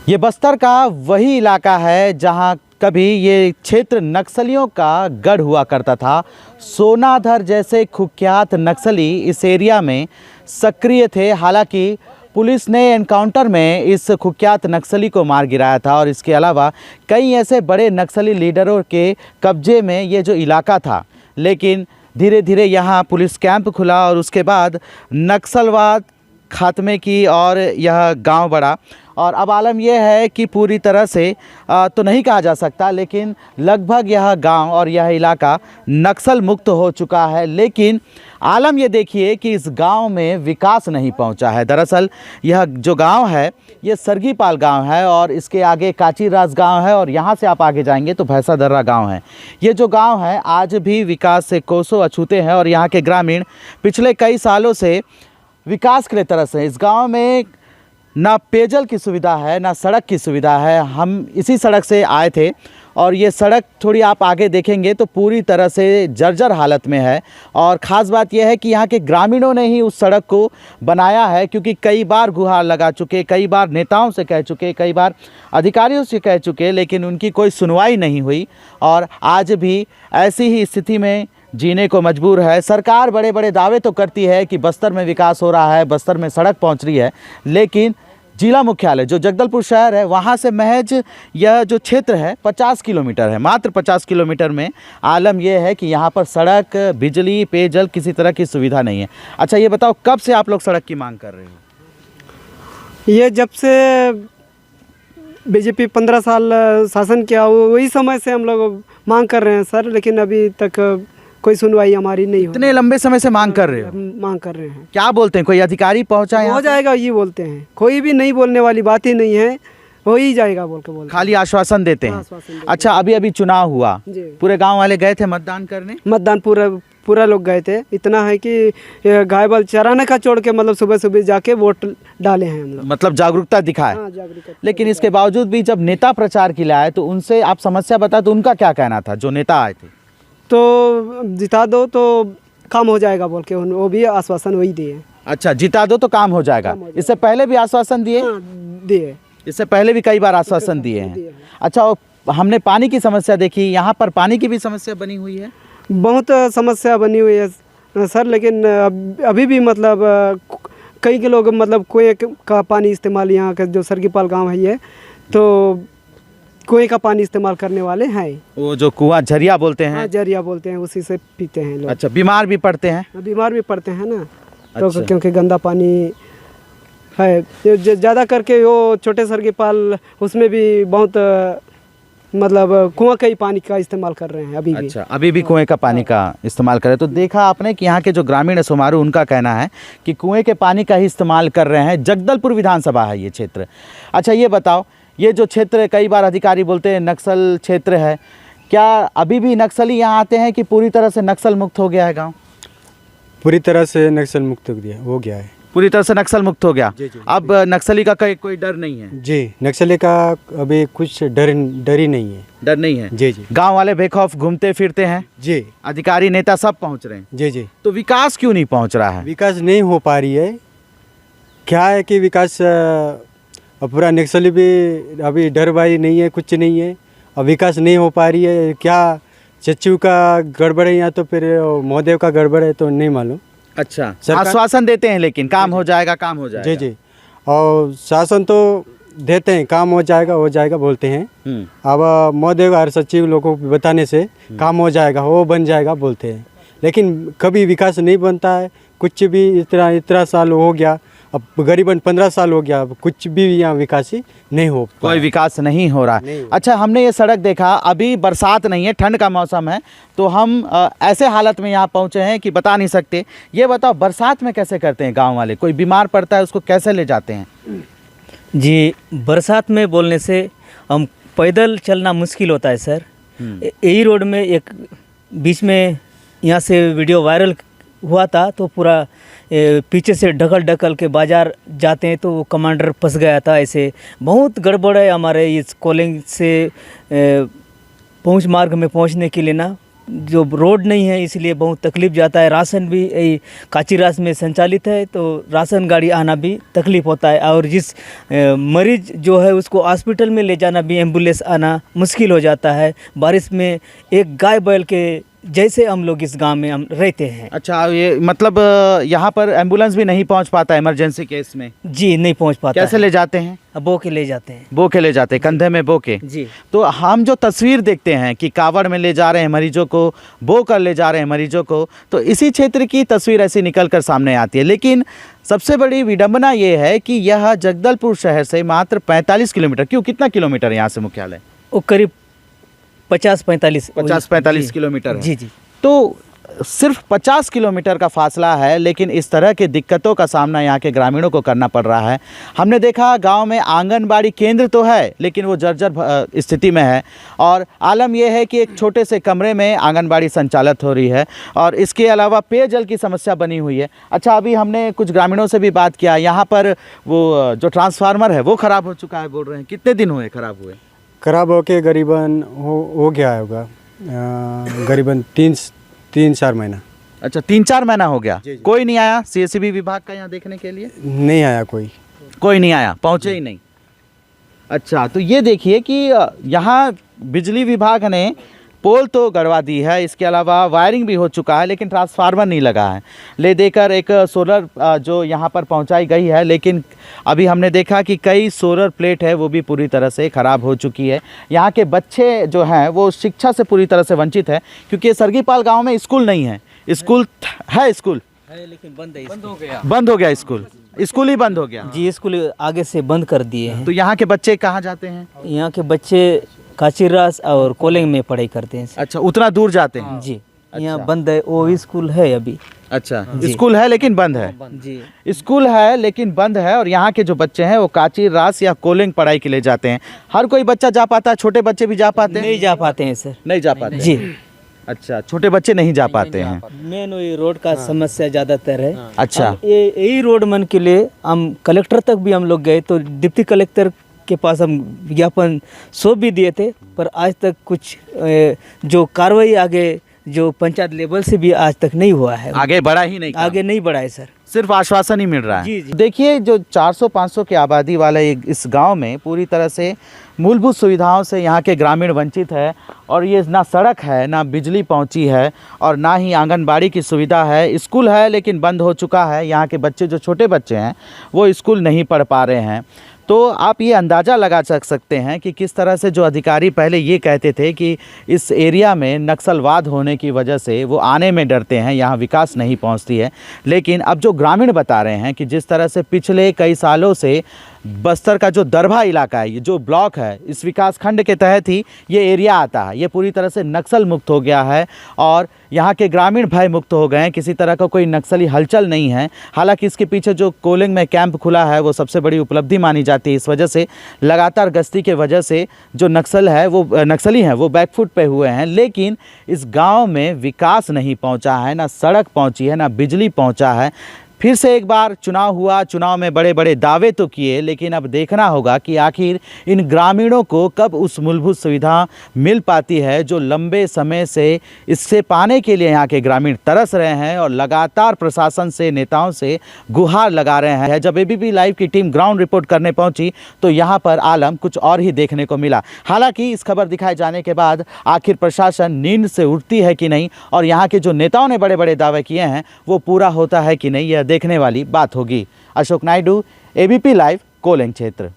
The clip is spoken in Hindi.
ये बस्तर का वही इलाका है जहां कभी ये क्षेत्र नक्सलियों का गढ़ हुआ करता था। सोनाधर जैसे कुख्यात नक्सली इस एरिया में सक्रिय थे। हालांकि पुलिस ने एनकाउंटर में इस कुख्यात नक्सली को मार गिराया था और इसके अलावा कई ऐसे बड़े नक्सली लीडरों के कब्जे में ये जो इलाका था। लेकिन धीरे धीरे यहाँ पुलिस कैंप खुला और उसके बाद नक्सलवाद खात्मे की और यह गांव बढ़ा। और अब आलम यह है कि पूरी तरह से तो नहीं कहा जा सकता, लेकिन लगभग यह गांव और यह इलाका नक्सल मुक्त हो चुका है। लेकिन आलम ये देखिए कि इस गांव में विकास नहीं पहुंचा है। दरअसल यह जो गांव है ये सरगीपाल गांव है और इसके आगे काचीरास गांव है और यहाँ से आप आगे जाएंगे तो भैंसा दर्रा गांव है। ये जो गांव है आज भी विकास से कोसों अछूते हैं और यहाँ के ग्रामीण पिछले कई सालों से विकास के लिए तरस है। इस गांव में ना पेयजल की सुविधा है, ना सड़क की सुविधा है। हम इसी सड़क से आए थे और ये सड़क थोड़ी आप आगे देखेंगे तो पूरी तरह से जर्जर हालत में है। और ख़ास बात यह है कि यहाँ के ग्रामीणों ने ही उस सड़क को बनाया है, क्योंकि कई बार गुहार लगा चुके, कई बार नेताओं से कह चुके, कई बार अधिकारियों से कह चुके, लेकिन उनकी कोई सुनवाई नहीं हुई और आज भी ऐसी ही स्थिति में जीने को मजबूर है। सरकार बड़े बड़े दावे तो करती है कि बस्तर में विकास हो रहा है, बस्तर में सड़क पहुंच रही है, लेकिन जिला मुख्यालय जो जगदलपुर शहर है वहां से महज यह जो क्षेत्र है 50 किलोमीटर है। मात्र 50 किलोमीटर में आलम यह है कि यहाँ पर सड़क, बिजली, पेयजल किसी तरह की सुविधा नहीं है। अच्छा ये बताओ, कब से आप लोग सड़क की मांग कर रहे हो? ये जब से बीजेपी 15 साल शासन किया वही समय से हम लोग मांग कर रहे हैं सर, लेकिन अभी तक कोई सुनवाई हमारी नहीं हो। इतने लंबे समय से मांग कर रहे हो? मांग कर रहे हैं। क्या बोलते हैं, कोई अधिकारी पहुंचा है? हो जाएगा ये बोलते हैं, कोई भी नहीं बोलने वाली बात ही नहीं है, हो ही जाएगा बोल के बोलते, खाली आश्वासन देते हैं। अच्छा अभी चुनाव हुआ, पूरे गांव वाले गए थे मतदान करने? मतदान पूरा लोग गए थे। इतना है कि गाय बैल चराने का छोड़ के मतलब सुबह सुबह जाके वोट डाले हैं हम लोग। मतलब जागरूकता दिखाए। लेकिन इसके बावजूद भी जब नेता प्रचार के लिए आए तो उनसे आप समस्या बताए तो उनका क्या कहना था? जो नेता आए थे तो जिता दो तो काम हो जाएगा बोल के वो भी आश्वासन वही दिए। अच्छा, जिता दो तो काम हो जाएगा। इससे पहले भी आश्वासन दिए? दिए, इससे पहले भी कई बार आश्वासन दिए हैं। अच्छा, हमने पानी की समस्या देखी, यहाँ पर पानी की भी समस्या बनी हुई है? बहुत समस्या बनी हुई है सर, लेकिन अभी भी मतलब कई के लोग मतलब कुएं का पानी इस्तेमाल, यहाँ का जो सरगीपाल गाँव है ये तो कुएं का पानी इस्तेमाल करने वाले हैं। वो जो कुआं झरिया बोलते हैं? झरिया बोलते हैं, उसी से पीते हैं लोग। अच्छा, बीमार भी पड़ते हैं? बीमार भी पड़ते हैं ना। अच्छा। तो क्योंकि गंदा पानी है ज़्यादा करके वो छोटे सरगीपाल उसमें भी बहुत मतलब कुआं का ही पानी का इस्तेमाल कर रहे हैं अभी भी। अच्छा, अभी भी कुएं का पानी का इस्तेमाल कर रहे हैं। तो देखा आपने कि यहाँ के जो ग्रामीण सुमारू उनका कहना है कि कुएं के पानी का ही इस्तेमाल कर रहे हैं। जगदलपुर विधानसभा है ये क्षेत्र। अच्छा ये बताओ, ये जो क्षेत्र कई बार अधिकारी बोलते हैं नक्सल क्षेत्र है, क्या अभी भी नक्सली यहाँ आते हैं कि पूरी तरह से नक्सल मुक्त हो गया है गांव? पूरी तरह से नक्सल मुक्त हो गया है। पूरी तरह से नक्सल मुक्त हो गया? जी, अब नक्सली का कोई डर नहीं है? जी, नक्सली का अभी कुछ डर ही नहीं है। डर नहीं है? जी जी। गांव वाले बेखौफ घूमते फिरते हैं? जी। अधिकारी नेता सब पहुंच रहे हैं? जी जी। तो विकास क्यों नहीं पहुंच रहा है? विकास नहीं हो पा रही है। क्या है कि विकास पूरा नक्सली भी अभी डरवाई नहीं है, कुछ नहीं है, अब विकास नहीं हो पा रही है। क्या चच्चू का गड़बड़ है या तो फिर मोहदेव का गड़बड़ है तो नहीं मालूम। अच्छा, आश्वासन देते हैं लेकिन काम हो जाएगा, काम हो जाएगा। जी जी, और शासन तो देते हैं काम हो जाएगा बोलते हैं। अब मोहदेव और सचिव लोगों को बताने से काम हो जाएगा, वो बन जाएगा बोलते हैं, लेकिन कभी विकास नहीं बनता है। कुछ भी इतना साल हो गया, अब करीबन 15 साल हो गया, अब कुछ भी यहाँ विकास ही नहीं हो, कोई विकास नहीं हो रहा। अच्छा, हमने ये सड़क देखा, अभी बरसात नहीं है, ठंड का मौसम है, तो हम ऐसे हालत में यहाँ पहुँचे हैं कि बता नहीं सकते। ये बताओ बरसात में कैसे करते हैं गांव वाले? कोई बीमार पड़ता है उसको कैसे ले जाते हैं? जी, बरसात में बोलने से हम पैदल चलना मुश्किल होता है सर। यही रोड में एक बीच में यहाँ से वीडियो वायरल हुआ था तो पूरा पीछे से ढकल के बाज़ार जाते हैं तो वो कमांडर फंस गया था। ऐसे बहुत गड़बड़ है हमारे इस कॉलिंग से पहुँच मार्ग में पहुँचने के लिए ना जो रोड नहीं है इसलिए बहुत तकलीफ जाता है। राशन भी यही काचीरास में संचालित है तो राशन गाड़ी आना भी तकलीफ होता है, और जिस मरीज जो है उसको हॉस्पिटल में ले जाना भी एम्बुलेंस आना मुश्किल हो जाता है। बारिश में एक गाय बैल के जैसे हम लोग इस गांव में हम रहते हैं। अच्छा, ये मतलब यहाँ पर एम्बुलेंस भी नहीं पहुँच पाता इमरजेंसी केस में? जी नहीं पहुंच पाता कैसे है। ले जाते हैं? बो के ले जाते हैं। बो के ले जाते हैं, कंधे में बो के। जी तो हम जो तस्वीर देखते हैं कि कावड़ में ले जा रहे हैं मरीजों को, बो कर ले जा रहे हैं मरीजों को, तो इसी क्षेत्र की तस्वीर ऐसी निकल कर सामने आती है। लेकिन सबसे बड़ी विडंबना ये है कि यह जगदलपुर शहर से मात्र 45 किलोमीटर, क्यों, कितना किलोमीटर है यहाँ से मुख्यालय? वो करीब 50-45 50-45 किलोमीटर है। जी जी। तो सिर्फ 50 किलोमीटर का फासला है, लेकिन इस तरह के दिक्कतों का सामना यहाँ के ग्रामीणों को करना पड़ रहा है। हमने देखा गांव में आंगनबाड़ी केंद्र तो है, लेकिन वो जर्जर स्थिति में है, और आलम यह है कि एक छोटे से कमरे में आंगनबाड़ी संचालित हो रही है, और इसके अलावा पेयजल की समस्या बनी हुई है। अच्छा, अभी हमने कुछ ग्रामीणों से भी बात किया, यहाँ पर वो जो ट्रांसफार्मर है वो ख़राब हो चुका है बोल रहे हैं। कितने दिन हुए ख़राब हुए? खराब होके करीबन हो गया होगा करीबन 3-4 महीना। अच्छा, 3-4 महीना हो गया। कोई नहीं आया सीएससीबी विभाग का यहाँ देखने के लिए? नहीं आया कोई नहीं आया, पहुँचे ही नहीं। अच्छा, तो ये देखिए कि यहाँ बिजली विभाग ने पोल तो गड़वा दी है, इसके अलावा वायरिंग भी हो चुका है, लेकिन ट्रांसफार्मर नहीं लगा है। ले देकर एक सोलर जो यहाँ पर पहुँचाई गई है, लेकिन अभी हमने देखा कि कई सोलर प्लेट है वो भी पूरी तरह से ख़राब हो चुकी है। यहाँ के बच्चे जो हैं वो शिक्षा से पूरी तरह से वंचित है, क्योंकि सरगीपाल गाँव में स्कूल नहीं है। स्कूल है, स्कूल है लेकिन बंद हो गया। बंद हो गया, स्कूल ही बंद हो गया। जी, स्कूल आगे से बंद कर दिए हैं। तो यहाँ के बच्चे कहाँ जाते हैं? यहाँ के बच्चे काचीरास और कोलेंग में पढ़ाई करते हैं। अच्छा, उतना दूर जाते हैं? जी, यहाँ बंद है, वो स्कूल है अभी। अच्छा, स्कूल है लेकिन बंद है। जी, स्कूल है लेकिन बंद है, और यहाँ के जो बच्चे हैं वो काचीरास या कोलेंग पढ़ाई के लिए जाते हैं। हर कोई बच्चा जा पाता है? छोटे बच्चे भी जा पाते हैं? नहीं जा पाते हैं सर। नहीं जा पाते? जी। अच्छा, छोटे बच्चे नहीं जा पाते हैं। मेन वही रोड का समस्या ज़्यादातर है। अच्छा, यही रोड मन के लिए हम कलेक्टर तक भी हम लोग गए, तो डिप्टी कलेक्टर के पास हम विज्ञापन सौंप भी दिए थे, पर आज तक कुछ जो कार्रवाई आगे जो पंचायत लेवल से भी आज तक नहीं हुआ है। आगे बढ़ा ही नहीं, आगे नहीं बढ़ा है सर, सिर्फ आश्वासन ही मिल रहा है। जी, जी। देखिए, जो 400-500 की आबादी वाले इस गांव में पूरी तरह से मूलभूत सुविधाओं से यहाँ के ग्रामीण वंचित है, और ये ना सड़क है, ना बिजली पहुँची है, और ना ही आंगनबाड़ी की सुविधा है। स्कूल है लेकिन बंद हो चुका है। यहाँ के बच्चे जो छोटे बच्चे हैं वो स्कूल नहीं पढ़ पा रहे हैं। तो आप ये अंदाज़ा लगा सकते हैं कि किस तरह से जो अधिकारी पहले ये कहते थे कि इस एरिया में नक्सलवाद होने की वजह से वो आने में डरते हैं, यहाँ विकास नहीं पहुँचती है, लेकिन अब जो ग्रामीण बता रहे हैं कि जिस तरह से पिछले कई सालों से बस्तर का जो दरभा इलाका है, ये जो ब्लॉक है, इस विकास खंड के तहत ही ये एरिया आता है, ये पूरी तरह से नक्सल मुक्त हो गया है, और यहाँ के ग्रामीण भय मुक्त हो गए हैं। किसी तरह का कोई नक्सली हलचल नहीं है। हालांकि इसके पीछे जो कोलिंग में कैंप खुला है वो सबसे बड़ी उपलब्धि मानी जाती है। इस वजह से लगातार गश्ती के वजह से जो नक्सली हैं वो बैकफुट पे हुए हैं, लेकिन इस गाँव में विकास नहीं पहुँचा है, ना सड़क पहुँची है, ना बिजली पहुँचा है। फिर से एक बार चुनाव हुआ, चुनाव में बड़े बड़े दावे तो किए, लेकिन अब देखना होगा कि आखिर इन ग्रामीणों को कब उस मूलभूत सुविधा मिल पाती है जो लंबे समय से इससे पाने के लिए यहाँ के ग्रामीण तरस रहे हैं, और लगातार प्रशासन से, नेताओं से गुहार लगा रहे हैं। जब एबीपी लाइव की टीम ग्राउंड रिपोर्ट करने पहुंची तो यहाँ पर आलम कुछ और ही देखने को मिला। हालांकि इस खबर दिखाए जाने के बाद आखिर प्रशासन नींद से उठती है कि नहीं, और यहाँ के जो नेताओं ने बड़े बड़े दावे किए हैं वो पूरा होता है कि नहीं, यह देखने वाली बात होगी। अशोक नायडू, एबीपी लाइव, कोलेंग क्षेत्र।